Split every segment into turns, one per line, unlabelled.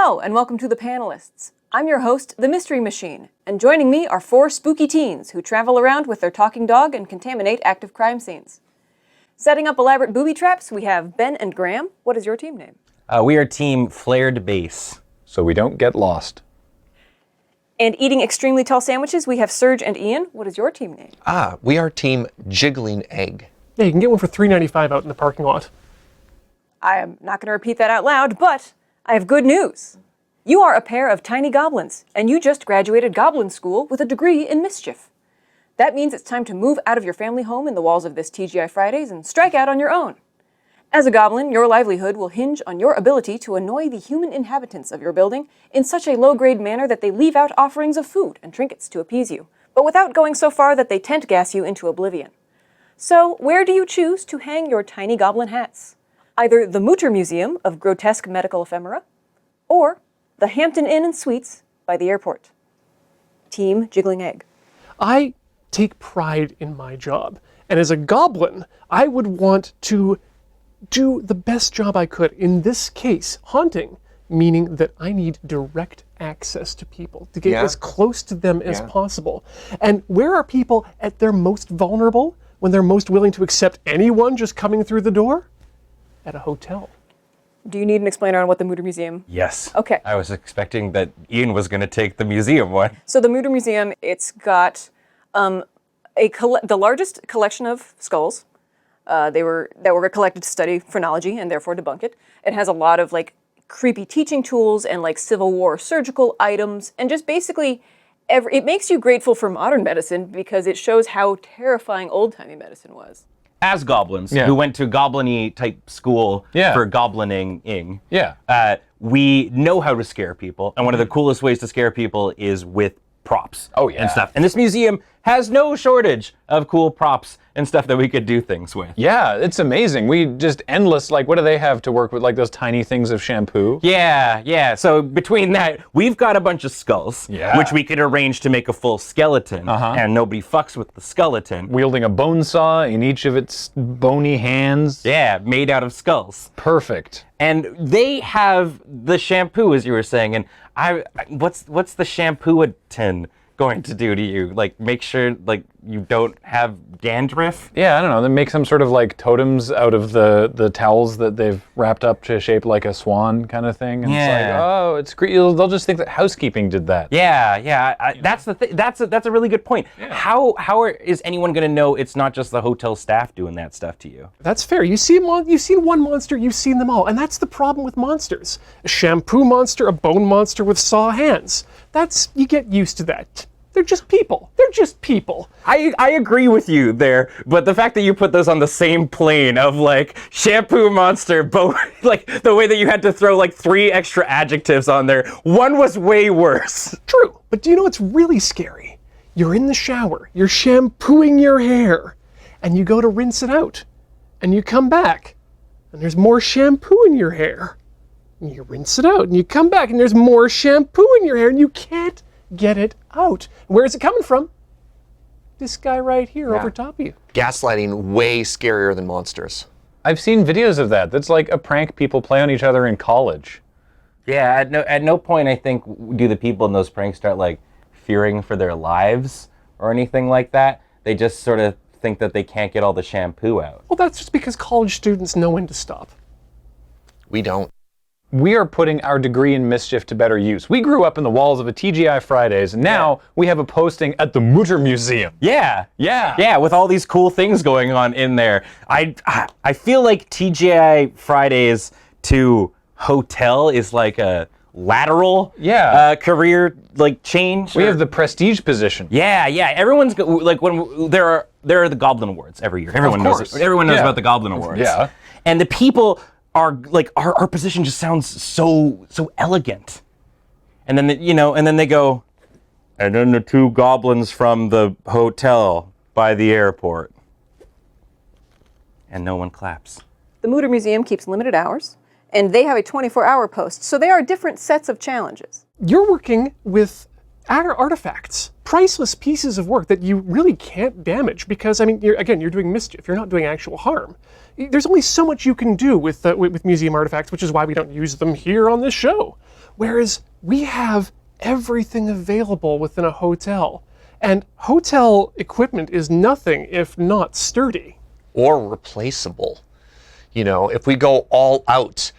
Hello, and welcome to the Panelists. I'm your host, the Mystery Machine, and joining me are 4 spooky teens who travel around with their talking dog and contaminate active crime scenes. Setting up elaborate booby traps, we have Ben and Graham. What is your team name?
We are Team Flared Base.
So we don't get lost.
And eating extremely tall sandwiches, we have Serge and Ian. What is your team name?
We are Team Jiggling Egg.
Yeah, you can get one for $3.95 out in the parking lot.
I am not going to repeat that out loud, but I have good news. You are a pair of tiny goblins, and you just graduated goblin school with a degree in mischief. That means it's time to move out of your family home in the walls of this TGI Fridays and strike out on your own. As a goblin, your livelihood will hinge on your ability to annoy the human inhabitants of your building in such a low-grade manner that they leave out offerings of food and trinkets to appease you, but without going so far that they tent gas you into oblivion. So, where do you choose to hang your tiny goblin hats? Either the Mutter Museum of Grotesque Medical Ephemera, or the Hampton Inn and Suites by the airport. Team Jiggling Egg.
I take pride in my job, and as a goblin, I would want to do the best job I could. In this case, haunting, meaning that I need direct access to people, to get as close to them as possible. And where are people at their most vulnerable, when they're most willing to accept anyone just coming through the door? At a hotel.
Do you need an explainer on what the Mutter Museum?
Yes.
Okay.
I was expecting that Ian was going to take the museum one.
So the Mutter Museum, it's got the largest collection of skulls. That were collected to study phrenology and therefore debunk it. It has a lot of like creepy teaching tools and like Civil War surgical items, and just basically it makes you grateful for modern medicine because it shows how terrifying old-timey medicine was.
As goblins who went to goblin-y type school for goblining, we know how to scare people, and one of the coolest ways to scare people is with props and stuff. And this museum has no shortage of cool props and stuff that we could do things with.
Yeah, it's amazing. We just endless, like, what do they have to work with? Like those tiny things of shampoo?
Yeah. So between that, we've got a bunch of skulls, which we could arrange to make a full skeleton, and nobody fucks with the skeleton.
Wielding a bone saw in each of its bony hands.
Yeah, made out of skulls.
Perfect.
And they have the shampoo, as you were saying, and what's the shampoo tin going to do to you? Like, make sure like you don't have dandruff?
Yeah, I don't know. They make some sort of like totems out of the towels that they've wrapped up to shape like a swan kind of thing. And it's like, oh, it's great. They'll just think that housekeeping did that.
Yeah. That's the thing. That's a really good point. Yeah. How is anyone going to know it's not just the hotel staff doing that stuff to you?
That's fair. You've seen one monster, you've seen them all. And that's the problem with monsters. A shampoo monster, a bone monster with saw hands. You get used to that. They're just people.
I agree with you there, but the fact that you put those on the same plane of like shampoo monster, like the way that you had to throw like 3 extra adjectives on there, one was way worse.
True, but do you know what's really scary? You're in the shower, you're shampooing your hair, and you go to rinse it out, and you come back, and there's more shampoo in your hair. And you rinse it out, and you come back, and there's more shampoo in your hair, and you can't get it out. Where is it coming from? This guy right here over top of you.
Gaslighting way scarier than monsters.
I've seen videos of that. That's like a prank people play on each other in college.
Yeah, at no point I think do the people in those pranks start like fearing for their lives or anything like that. They just sort of think that they can't get all the shampoo out.
Well, that's just because college students know when to stop.
We don't.
We are putting our degree in mischief to better use. We grew up in the walls of a TGI Fridays, and now we have a posting at the Mutter Museum.
Yeah, with all these cool things going on in there. I feel like TGI Fridays to hotel is like a lateral career like change.
We have the prestige position.
Yeah. Everyone's like when there are the Goblin Awards every year. Everyone knows about the Goblin Awards.
Yeah,
and the people are like our position just sounds so elegant, and then they go, and then the 2 goblins from the hotel by the airport, and no one claps.
The Mutter Museum keeps limited hours, and they have a 24-hour post, so they are different sets of challenges.
You're working with artifacts, priceless pieces of work that you really can't damage because, I mean, you're doing mischief. You're not doing actual harm. There's only so much you can do with museum artifacts, which is why we don't use them here on this show. Whereas we have everything available within a hotel. And hotel equipment is nothing if not sturdy.
Or replaceable. You know, if we go all out,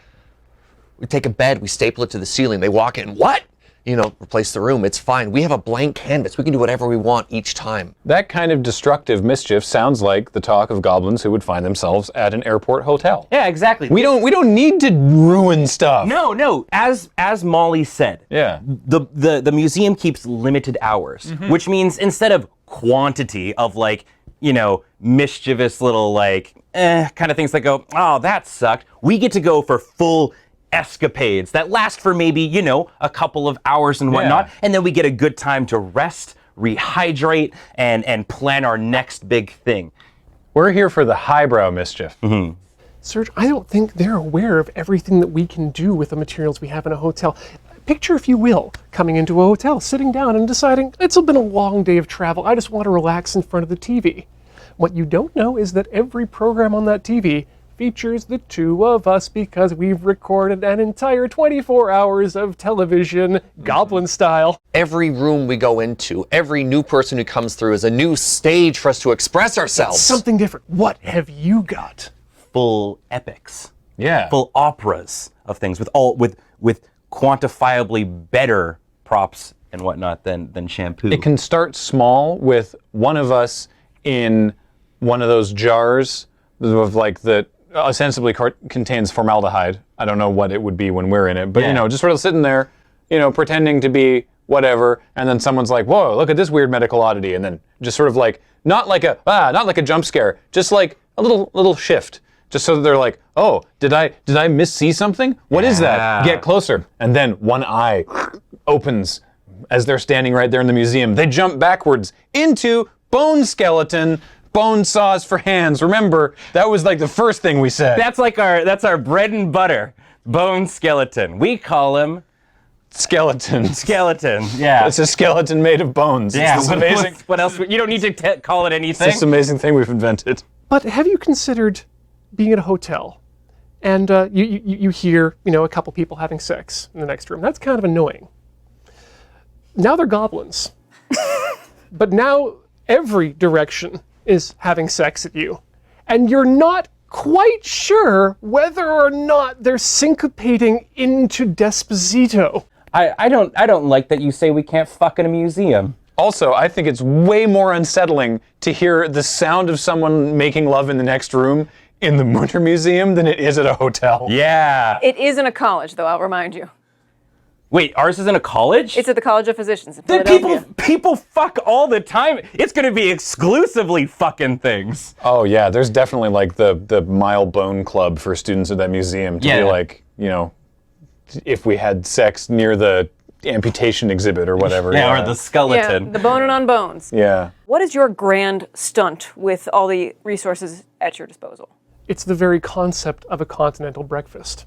we take a bed, we staple it to the ceiling, they walk in, what? You know, replace the room, it's fine. We have a blank canvas. We can do whatever we want each time.
That kind of destructive mischief sounds like the talk of goblins who would find themselves at an airport hotel.
Yeah, exactly.
We don't need to ruin stuff.
No. As Molly said, the museum keeps limited hours, which means instead of quantity of like, you know, mischievous little like kind of things that go, oh, that sucked, we get to go for full escapades that last for maybe, you know, a couple of hours and whatnot, and then we get a good time to rest, rehydrate, and plan our next big thing.
We're here for the highbrow mischief.
Serge, I don't think they're aware of everything that we can do with the materials we have in a hotel. Picture, if you will, coming into a hotel, sitting down and deciding, it's been a long day of travel, I just want to relax in front of the TV. What you don't know is that every program on that TV features the two of us because we've recorded an entire 24 hours of television, goblin style.
Every room we go into, every new person who comes through is a new stage for us to express ourselves.
It's something different. What have you got?
Full epics.
Yeah.
Full operas of things with quantifiably better props and whatnot than shampoo.
It can start small with one of us in one of those jars of like the ostensibly contains formaldehyde. I don't know what it would be when we're in it, but you know, just sort of sitting there, you know, pretending to be whatever, and then someone's like, "Whoa, look at this weird medical oddity," and then just sort of like not like a jump scare, just like a little shift, just so that they're like, "Oh, did I miss-see something? What is that?" Get closer, and then one eye opens as they're standing right there in the museum. They jump backwards into bone skeleton. Bone saws for hands. Remember, that was like the first thing we said.
That's our bread and butter. Bone skeleton. We call him
skeleton.
Skeleton. Yeah.
It's a skeleton made of bones.
Yeah.
It's this amazing.
What else? You don't need to call it anything.
It's this amazing thing we've invented.
But have you considered being at a hotel and you hear, you know, a couple people having sex in the next room? That's kind of annoying. Now they're goblins. But now every direction is having sex at you. And you're not quite sure whether or not they're syncopating into Desposito.
I don't like that you say we can't fuck in a museum.
Also, I think it's way more unsettling to hear the sound of someone making love in the next room in the Munter Museum than it is at a hotel.
Yeah.
It is in a college, though, I'll remind you.
Wait, ours is in a college?
It's at the College of Physicians in
Then
Philadelphia.
people fuck all the time. It's gonna be exclusively fucking things.
Oh yeah, there's definitely like the Mile Bone Club for students at that museum to be like, you know, if we had sex near the amputation exhibit or whatever.
Yeah, or the skeleton.
Yeah, the boning on bones.
Yeah.
What is your grand stunt with all the resources at your disposal?
It's the very concept of a continental breakfast.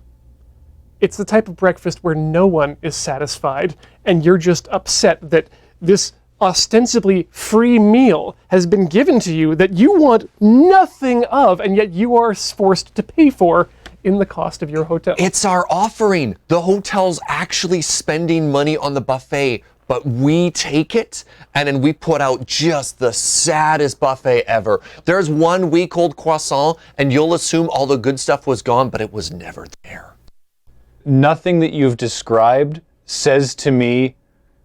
It's the type of breakfast where no one is satisfied, and you're just upset that this ostensibly free meal has been given to you that you want nothing of, and yet you are forced to pay for in the cost of your hotel.
It's our offering. The hotel's actually spending money on the buffet, but we take it and then we put out just the saddest buffet ever. There's one week-old croissant, and you'll assume all the good stuff was gone, but it was never there.
Nothing that you've described says to me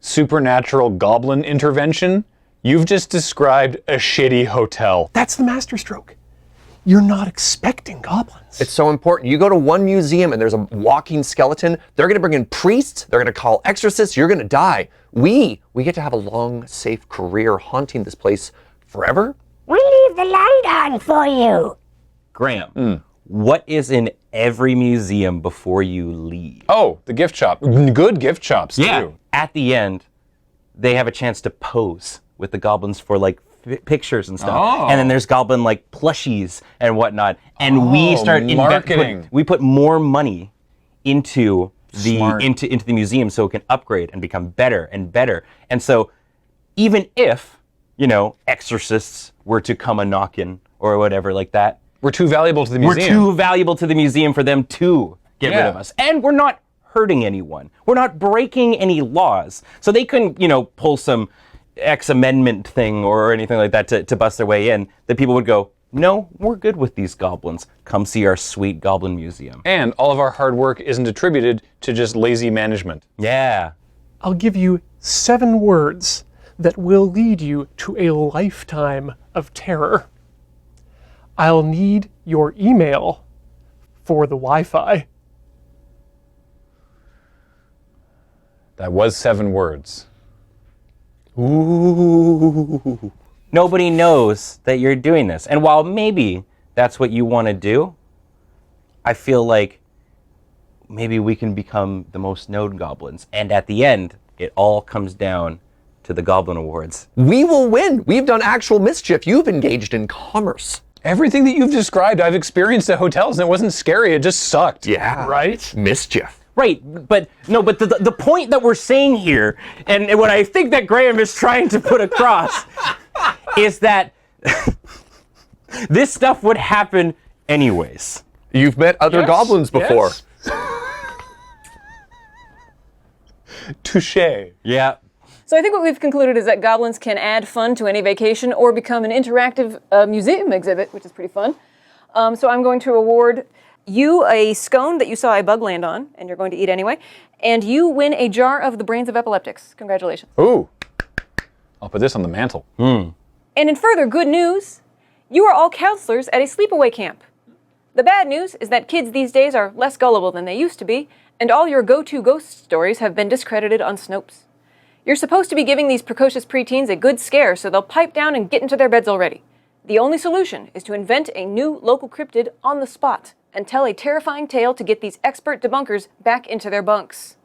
supernatural goblin intervention. You've just described a shitty hotel.
That's the masterstroke. You're not expecting goblins.
It's so important. You go to one museum and there's a walking skeleton. They're going to bring in priests. They're going to call exorcists. You're going to die. We get to have a long, safe career haunting this place forever.
We leave the light on for you.
Graham, what is in every museum before you leave?
Oh, the gift shop. Good gift shops, too.
At the end, they have a chance to pose with the goblins for like pictures and stuff.
Oh.
And then there's goblin like plushies and whatnot. And we start
marketing.
we put more money into into the museum so it can upgrade and become better and better. And so even if, exorcists were to come a knockin' or whatever like that,
we're too valuable to the museum.
We're too valuable to the museum for them to get rid of us. And we're not hurting anyone. We're not breaking any laws. So they couldn't, pull some X amendment thing or anything like that to bust their way in. That people would go, no, we're good with these goblins. Come see our sweet goblin museum.
And all of our hard work isn't attributed to just lazy management.
Yeah.
I'll give you 7 words that will lead you to a lifetime of terror. I'll need your email for the Wi-Fi.
That was 7 words.
Ooh. Nobody knows that you're doing this. And while maybe that's what you want to do, I feel like maybe we can become the most known goblins. And at the end, it all comes down to the Goblin Awards.
We will win. We've done actual mischief. You've engaged in commerce.
Everything that you've described, I've experienced at hotels, and it wasn't scary. It just sucked.
Yeah.
Right?
Mischief.
Right, but the point that we're saying here, and what I think that Graham is trying to put across, is that this stuff would happen anyways.
You've met other goblins before.
Touché.
Yeah.
So I think what we've concluded is that goblins can add fun to any vacation or become an interactive museum exhibit, which is pretty fun. So I'm going to award you a scone that you saw a bug land on, and you're going to eat anyway, and you win a jar of the brains of epileptics. Congratulations.
Ooh. I'll put this on the mantle.
And in further good news, you are all counselors at a sleepaway camp. The bad news is that kids these days are less gullible than they used to be, and all your go-to ghost stories have been discredited on Snopes. You're supposed to be giving these precocious preteens a good scare so they'll pipe down and get into their beds already. The only solution is to invent a new local cryptid on the spot and tell a terrifying tale to get these expert debunkers back into their bunks.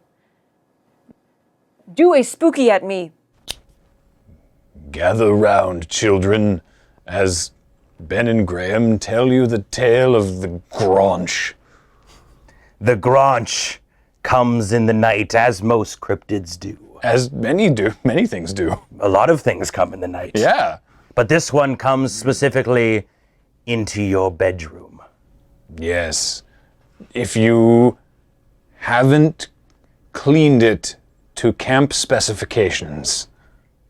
Do a spooky at me.
Gather round, children, as Ben and Graham tell you the tale of the Granch.
The Granch comes in the night, as most cryptids do.
As many things do.
A lot of things come in the night.
Yeah.
But this one comes specifically into your bedroom.
Yes. If you haven't cleaned it to camp specifications,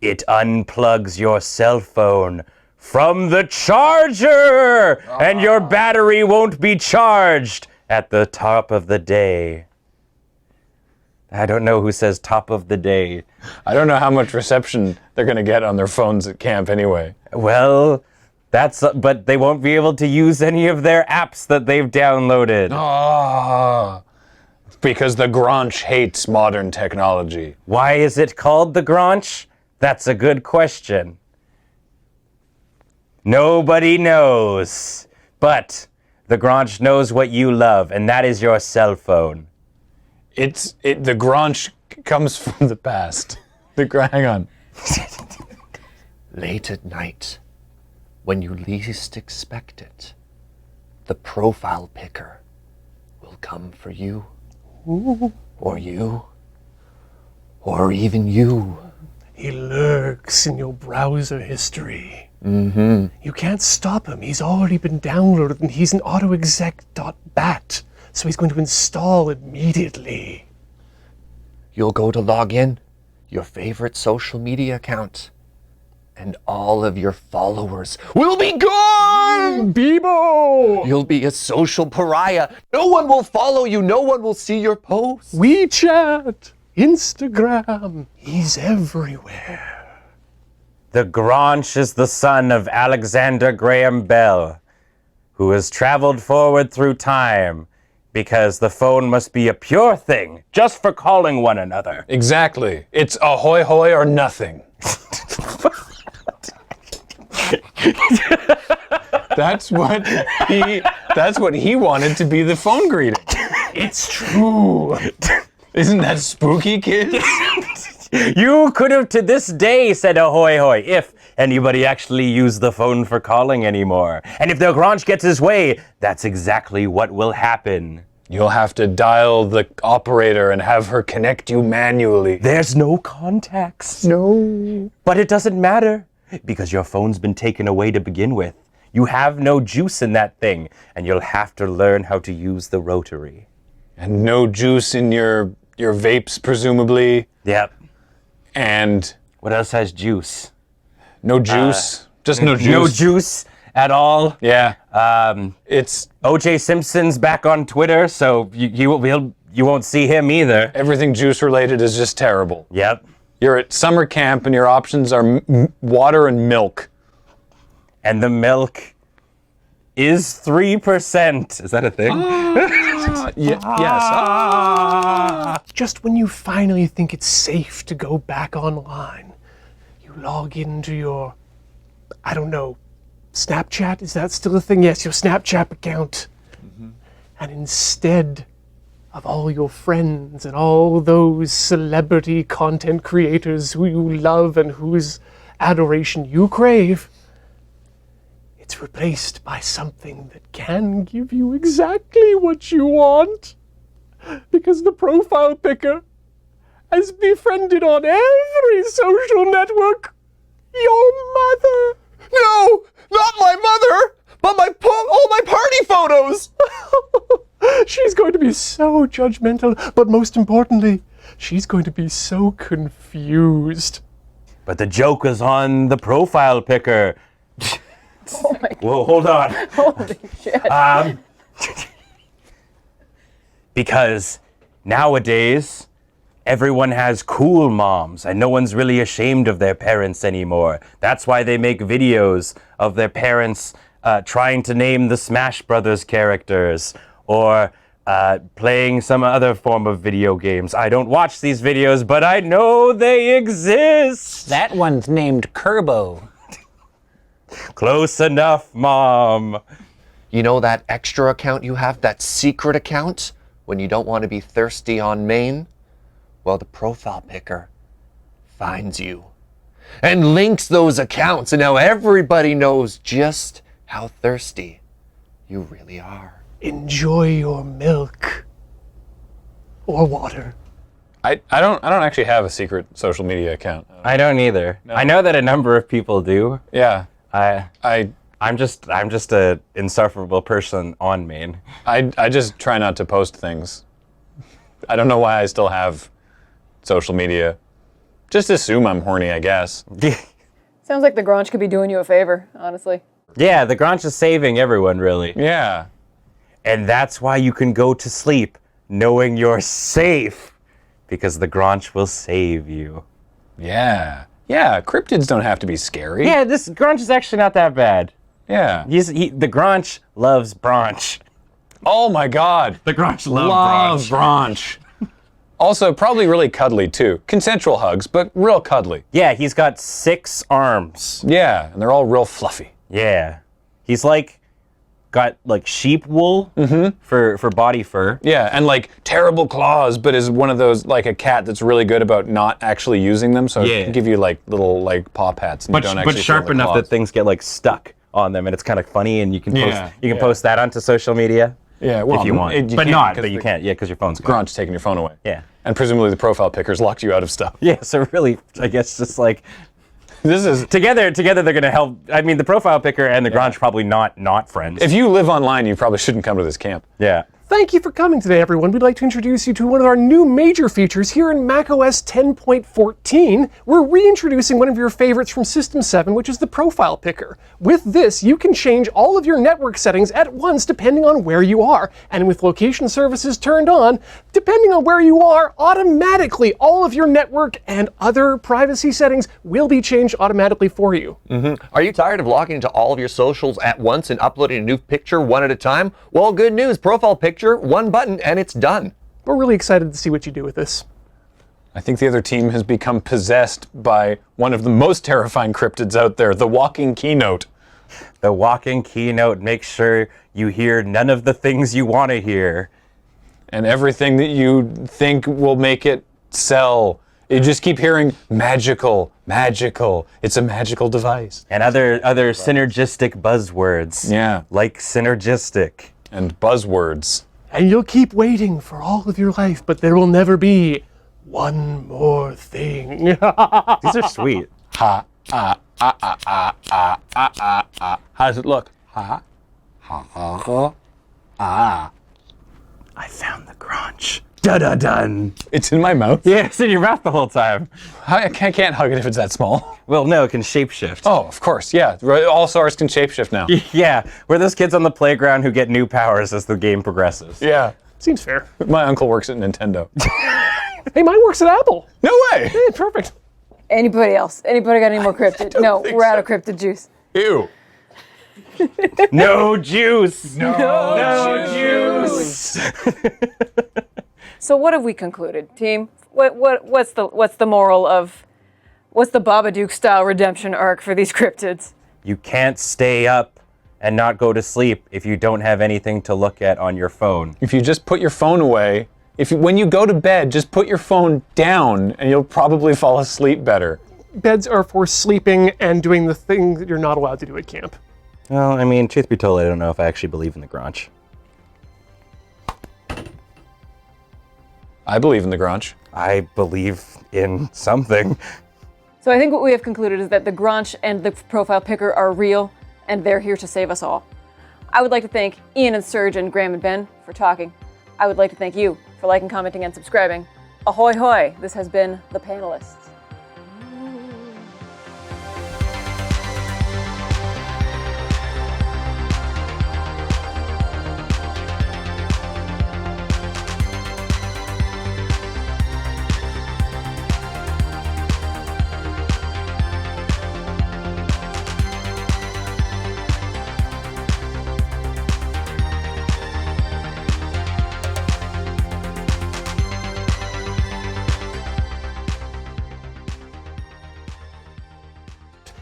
it unplugs your cell phone from the charger, and your battery won't be charged at the top of the day. I don't know who says top of the day.
I don't know how much reception they're going to get on their phones at camp anyway.
Well, but they won't be able to use any of their apps that they've downloaded.
Because the Granch hates modern technology.
Why is it called the Granch? That's a good question. Nobody knows. But the Granch knows what you love, and that is your cell phone.
The Granch comes from the past. Hang on.
Late at night, when you least expect it, the profile picker will come for you. Or you. Or even you.
He lurks in your browser history.
Mm-hmm.
You can't stop him. He's already been downloaded, and he's an autoexec.bat, so he's going to install immediately.
You'll go to log in, your favorite social media account, and all of your followers will be gone!
Bebo!
You'll be a social pariah. No one will follow you. No one will see your posts.
WeChat, Instagram, he's everywhere.
The Granch is the son of Alexander Graham Bell, who has traveled forward through time because the phone must be a pure thing, just for calling one another.
Exactly. It's ahoy hoy or nothing. That's what he wanted to be the phone greeting.
It's true.
Isn't that spooky, kids?
You could have to this day said ahoy hoy if anybody actually used the phone for calling anymore. And if the Granch gets his way, that's exactly what will happen.
You'll have to dial the operator and have her connect you manually.
There's no contacts.
No.
But it doesn't matter, because your phone's been taken away to begin with. You have no juice in that thing, and you'll have to learn how to use the rotary.
And no juice in your vapes, presumably.
Yep.
And
what else has juice?
No juice. Just no juice.
No juice at all.
Yeah.
It's O.J. Simpson's back on Twitter, so you won't see him either.
Everything juice related is just terrible.
Yep.
You're at summer camp and your options are water and milk.
And the milk is 3%. Is that a thing?
Yes.
Just when you finally think it's safe to go back online, you log into your, I don't know, Snapchat? Is that still a thing? Yes, your Snapchat account. Mm-hmm. And instead of all your friends and all those celebrity content creators who you love and whose adoration you crave, it's replaced by something that can give you exactly what you want. Because the profile picker has befriended on every social network your mother.
No, not my mother, but all my party photos.
She's going to be so judgmental, but most importantly, she's going to be so confused.
But the joke is on the profile picker.
Oh my God.
Whoa, hold on.
Holy shit.
Because nowadays, everyone has cool moms, and no one's really ashamed of their parents anymore. That's why they make videos of their parents trying to name the Smash Brothers characters, or playing some other form of video games. I don't watch these videos, but I know they exist.
That one's named Kerbo.
Close enough, Mom.
You know that extra account you have, that secret account, when you don't want to be thirsty on main? Well, the profile picker finds you and links those accounts, and now everybody knows just how thirsty you really are.
Enjoy your milk. Or water.
I don't actually have a secret social media account.
I don't either.
No.
I know that a number of people do.
Yeah.
I'm just a insufferable person on main.
I just try not to post things. I don't know why I still have social media. Just assume I'm horny, I guess.
Sounds like the Grange could be doing you a favor, honestly.
Yeah, the Grange is saving everyone, really.
Yeah.
And that's why you can go to sleep knowing you're safe, because the Grange will save you.
Yeah. Yeah, cryptids don't have to be scary.
Yeah, this Grange is actually not that bad.
Yeah.
The Grange loves Branch.
Oh my God.
The Grange loves
Branch. Also, probably really cuddly too. Consensual hugs, but real cuddly.
Yeah, he's got 6 arms.
Yeah, and they're all real fluffy.
Yeah. He's got sheep wool for body fur.
Yeah, and terrible claws, but is one of those a cat that's really good about not actually using them, so it can give you little paw pats, and you don't actually
but sharp
feel the
enough
claws.
that things get stuck on them, and it's kind of funny, and you can
Yeah,
post that onto social media.
Yeah, well,
if you want,
you
but
can't,
you can't. Yeah, because your phone's gone.
Grange taking your phone away.
Yeah.
And presumably the profile pickers locked you out of stuff.
Yeah, so really, I guess just
this is
together they're gonna help. I mean, the profile picker and the Grange probably not friends.
if you live online, you probably shouldn't come to this camp.
Yeah.
Thank you for coming today, everyone. We'd like to introduce you to one of our new major features here in macOS 10.14. We're reintroducing one of your favorites from System 7, which is the Profile Picker. With this, you can change all of your network settings at once depending on where you are. And with location services turned on, depending on where you are, automatically all of your network and other privacy settings will be changed automatically for you.
Are you tired of logging into all of your socials at once and uploading a new picture one at a time? Well, good news. Profile Picture, one button, and it's done.
We're really excited to see what you do with this.
I think the other team has become possessed by one of the most terrifying cryptids out there, the walking keynote.
The walking keynote makes sure you hear none of the things you want to hear.
And everything that you think will make it sell. You just keep hearing magical, magical. It's a magical device.
And other synergistic buzzwords.
Yeah.
Like synergistic.
And buzzwords.
and you'll keep waiting for all of your life, but there will never be one more thing.
These are sweet.
How does it look?
I found the crunch. Da-da-dun.
It's in my mouth?
Yeah, it's in your mouth the whole time.
I can't hug it if it's that small.
Well, no, it can shapeshift.
Oh, of course, yeah. All SARS can shapeshift now.
Yeah, we're those kids on the playground who get new powers as the game progresses.
Yeah.
Seems fair.
My uncle works at Nintendo.
Hey, mine works at Apple.
No way!
Hey, perfect.
Anybody else? Anybody got any more cryptid? No, we're out of cryptid juice.
Ew.
No juice! No juice!
So what have we concluded, team? What's the moral of, what's the Babadook style redemption arc for these cryptids?
You can't stay up and not go to sleep if you don't have anything to look at on your phone.
If you just put your phone away, when you go to bed, just put your phone down and you'll probably fall asleep better.
Beds are for sleeping and doing the thing that you're not allowed to do at camp.
Well, I mean, truth be told, I don't know if I actually believe in the Granch.
I believe in the Granch.
I believe in something.
So I think what we have concluded is that the Granch and the profile picker are real, and they're here to save us all. I would like to thank Ian and Serge and Graham and Ben for talking. I would like to thank you for liking, commenting, and subscribing. Ahoy hoy, this has been The Panelists.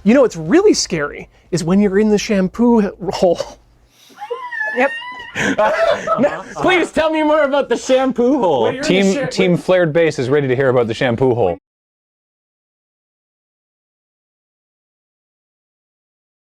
You know what's really scary is when you're in the shampoo hole.
Yep.
Please tell me more about the shampoo hole.
Team Flared Base is ready to hear about the shampoo hole.